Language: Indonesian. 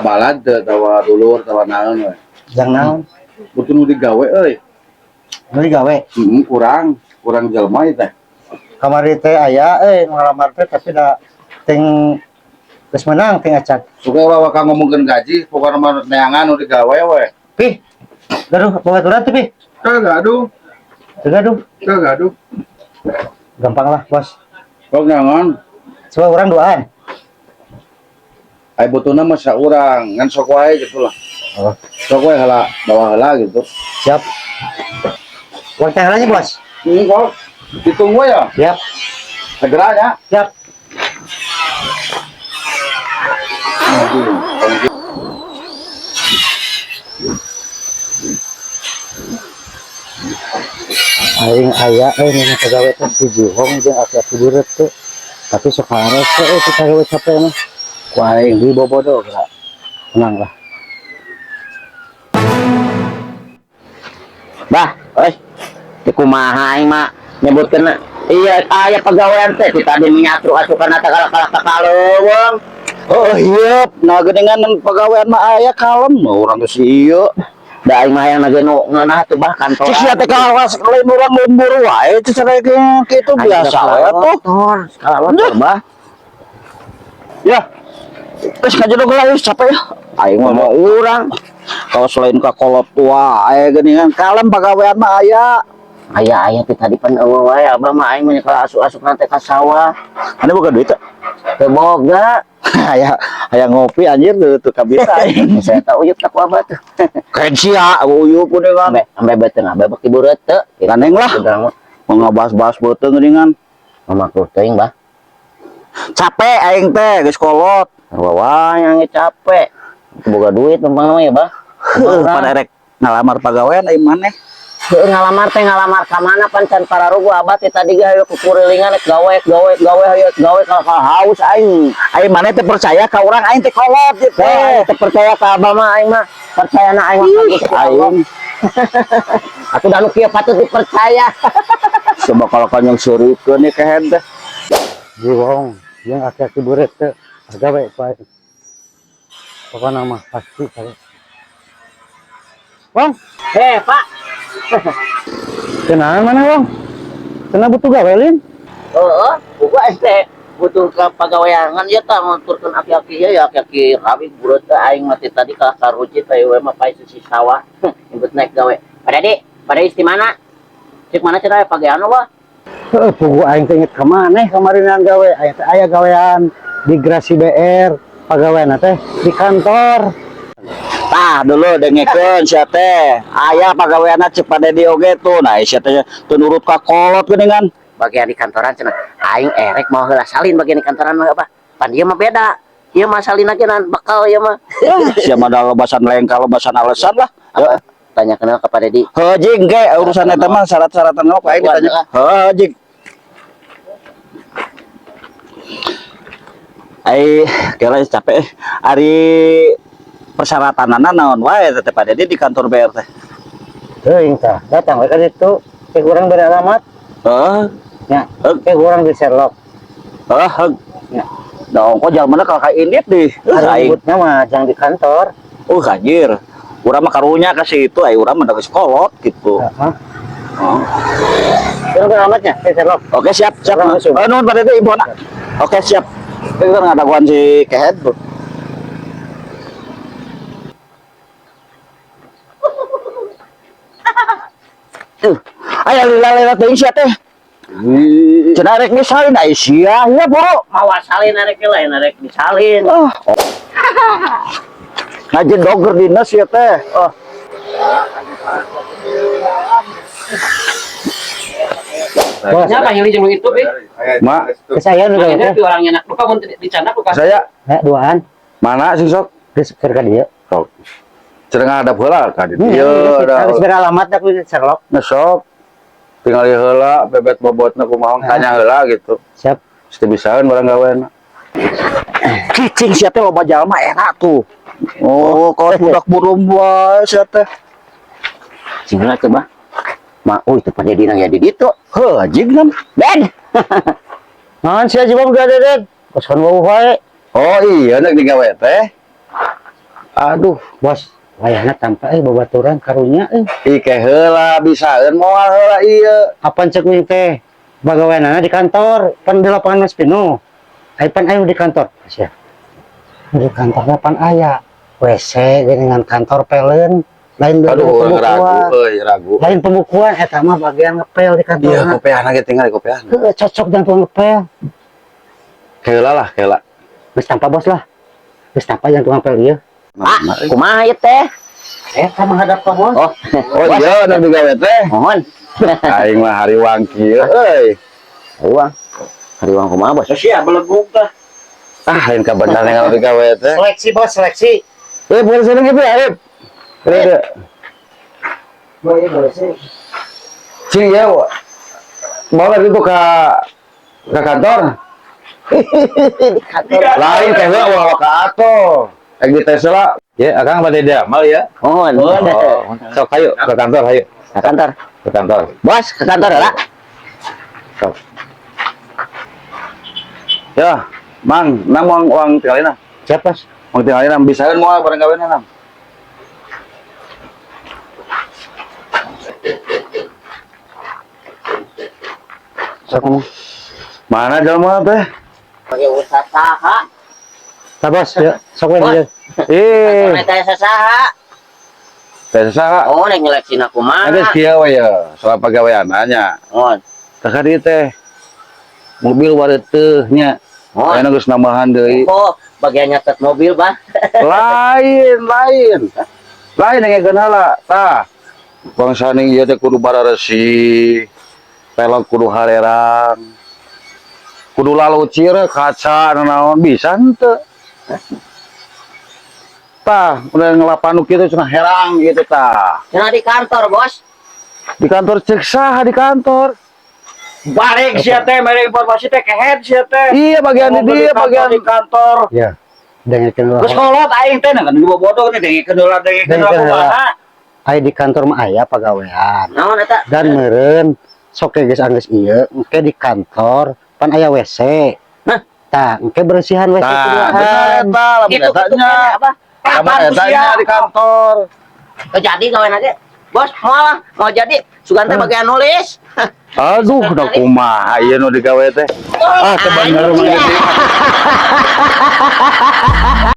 balad tawa dulur tawa naon we. Jang naon? Butuh nu digawe euy. Nu digawe? Kurang jelema ieu teh. Kamari teh aya nu ngalamar teh tapi da ting geus menang ting acak. Suka bawa ka ngomongkeun gaji, pokona mah neangan nu digawe we. Pi. Gaduh, bobaturan teh pi. Gaduh. Gaduh. Gampang lah, Bos. Kok neangan? Coba orang duaan. Ai butuhna mah saurang, ngan sok wae gitu lah. Oh, Sok wae heula, bawa heula gitu. siap. Uang tanggalnya, Bos. Kok ditunggu ya? Siap. Segera ya. Siap. Aing aya ini pegawai teh si Juhong jeung aki-aki buret teh. Tapi sekarang teh kita pegawai capek mah. Ku aing di bobodo geura. Tenang lah. Bah, di kumaha aing mah nyebutkeun iya aya pegawaian teh tadi menyatru asukan eta kalak-kalak kaleuweung. Oh iya, nah gedengan pegawaian mah aya kalem, urang geus ieu. Da aing mah hayang nageun ngeunah tuh bah kantor. Cik sia teh kawas lain urang lembur wae, teh cara kitu biasa wae tuh. Kantor bah. Ya. Geus kajedog lah capek ya. Aing mah mau urang. Kalau selain ka kolot tua, aya geuningan kalem pegawaian mah aya. Aya teh tadi pan eueuh wae abah mah aing mah ka asup-asupna teh ka sawah. Anda boga duit teh? Teu boga. Aya ngopi anjir tuh kabisa. Saya tahu uyup tak abah tuh. Keren sia, uyup geuningan. Ambe beuteung abah beki bureut teu. Ganeng lah. Mau ngabahas-bahas beuteung geuningan. Mamaku teuing bah. Capek aing teh geus kolot. Wah, yang capek. Boga duit numpang ya, Bah. Pada rek ngalamar pagawean aing maneh. Ngalamar ka mana pan can pararugu abah teh tadi ge hayu kukurilingan gawe hayu gawe ka haus aing. Aing maneh teh percaya ka urang aing teh kolot gitu. Teh percaya ka abah mah aing mah percayana aing mah aing. Atuh da nu kieu patut dipercaya. Coba kalau kanyang surikeun nih kehen teh. Juhong jeung aki-aki buret teh gawe bae. Pokoknya mah pasti kali. Bang, Pak. kenaan mana bang? Kena butuh gawe lin? Heeh, boga teh butuh ka pagaweangan ya tah ngaturkeun aki-aki ya aki-aki rawi bureut teh aing mah tadi ka karuci teh we mah pae si sawah. Nyebut naik gawe. Pada isti mana? Cek mana cenah pagean wah? Pugu aing teh inget ka maneh kamarinan gawe. Aya gawean di Grasi BR, pagawean teh di kantor. Tah dulu dengekeun sia teh. Aya pagaweanna cek pada di oge tuh. Nah sia teh teu nurut ka kolot geuningan. Bagian di kantoran cenah aing erek mau heula salin bagian di kantoran mah apa? Pan ieu mah beda. Ieu mah salina genan bakal ieu mah. Sia mah da lobasan lengkal lobasan alasan lah. Tanya kenal kepada di. Heuh jing ge urusan eta mah syarat-syaratan mah aing ditanya. Heuh jing. Ai kira capek ari persyaratanana naon wae teh pada di kantor BR teh. Teuing tah, datang we ka ditu. Teh urang beri alamat. Heeh. Nya, teh urang di Sherlock. Heeh. Nya, Da ongko jalmana ka indit di. ributnya mah jang di kantor. Anjir. Urang mah karunya ka situ, ai urang mah da geus kolot gitu. Heeh. Oh. Urang beri alamatnya di Sherlock. Oke siap. Urang langsung. Nuhun pada itu ibona. Oke siap. Kita ngadaguan si Kehet tuh. Aya lila-lila teuing sia teh. Cenah rek misalin ai sia, ya boro. Mawa salin arek lain arek disalin. Ngajen doger dina sia teh. Siapa yang jeung itu, Bi? Mak, Saya nu gawe Makanya teh. orangnya nak luka mun dicandak luka. saya Duaan. mana sih sok? Geus keur ka dieu. Sok. Cenah ada heula ka dieu. Harus beri alamat dah ku di Sherlock. Sok. Tinggal heula bebet bobotna kumaha tanya heula gitu. Siap. Mesti bisaeun barang gaweana. Cicing sia teh loba jalma era tuh. Oh, kaos budak burum wae sia teh. Singna coba. Ma, itu pada dina ya di ditu. Heuh, anjing nam. Ben. Naon sia jibom gade den? Kosan wau wae. Oh iya, nak digawe teh. Aduh, bos, wayahna tanpa babaturan karunya Ike heula bisaeun moal heula ieu. Apaan cek wing teh? Bagawanana di kantor, pan di lapangan Mas Pino. Pan ayo di kantor. Sia. Di kantor pan aya. WC dengan kantor pelen. Lain Aduh, ragu. Lain pembukuan eta mah bagian ngepel di kantor. Iya, kopean lagi tinggal di kopean. Cocok dan tukang ngepel. Heula. Geus tanpa bos lah. Geus tanpa yang tukang ngepel ieu. Pak, kumaha ieu teh? Sama hadap ka bos. Oh, Oh iya, anu digawe teh. mohon. Aing mah hariwang kieu euy. Hariwang kumaha bos? Sia beleguk tah. Aing ka bener yang anu digawe teh. Seleksi bos, seleksi. Boleh seneng gitu ya, Arif. Boleh. Boleh sih. Cing ya, mau lagi tuh ke kantor. Lain kayak bawa ke ato. Lagi tes lah. Ya, akang pada dia mal ya. Mohon. Sok ayo ke kantor, ayo. Ke kantor. Ke kantor. Bos, ke kantor lah. Sok. Ya, Mang, nang uang tinggalin ah. Siap bos. Uang tinggalin ah, bisa kan mau barang gawean nang. Sok ngomong. Mana jelema teh? Pakai usaha saha. Nah, bos, ya, sok we Bos. dia. Kantor teh saha. Tes saha? Oh, nek nyeleksina kumaha. Ada kieu we ya, soal pagawean nya. Mohon. Kakak dia teh mobil wareteuh nya. Mohon. Ayeuna geus nambahan deui. Oh, bagian nyatet mobil, Bah. Lain yang heula tah bangsa ning ieu teh kudu bararesi pelok kudu halerang kudu lalu cire kaca naon bisa henteu tah udah ngelapan nu kitu cenah herang gitu tah Cenah di kantor, Bos. di kantor cek saha di kantor Balik sia teh mere informasi teh ke head sia teh. iya bagian di dia bagian di kantor. Ya. Dengekeun Terus heula. kolot aing teh kan di bobotoh nih dengikeun heula kumaha. Aya di kantor mah aya pagawean. Naon eta? Dan meureun sok geus anggeus ieu, engke di kantor pan aya WC. Hah? Tah, engke bersihan WC tah kuduan. bener eta lamun Itu eta nya apa? lamun eta nya di kantor Jadi gawean aja. Bos, mau jadi. Sugan teh bagian nulis. aduh udah kumaha ieu nu digawe teh teh bener mah ieu teh.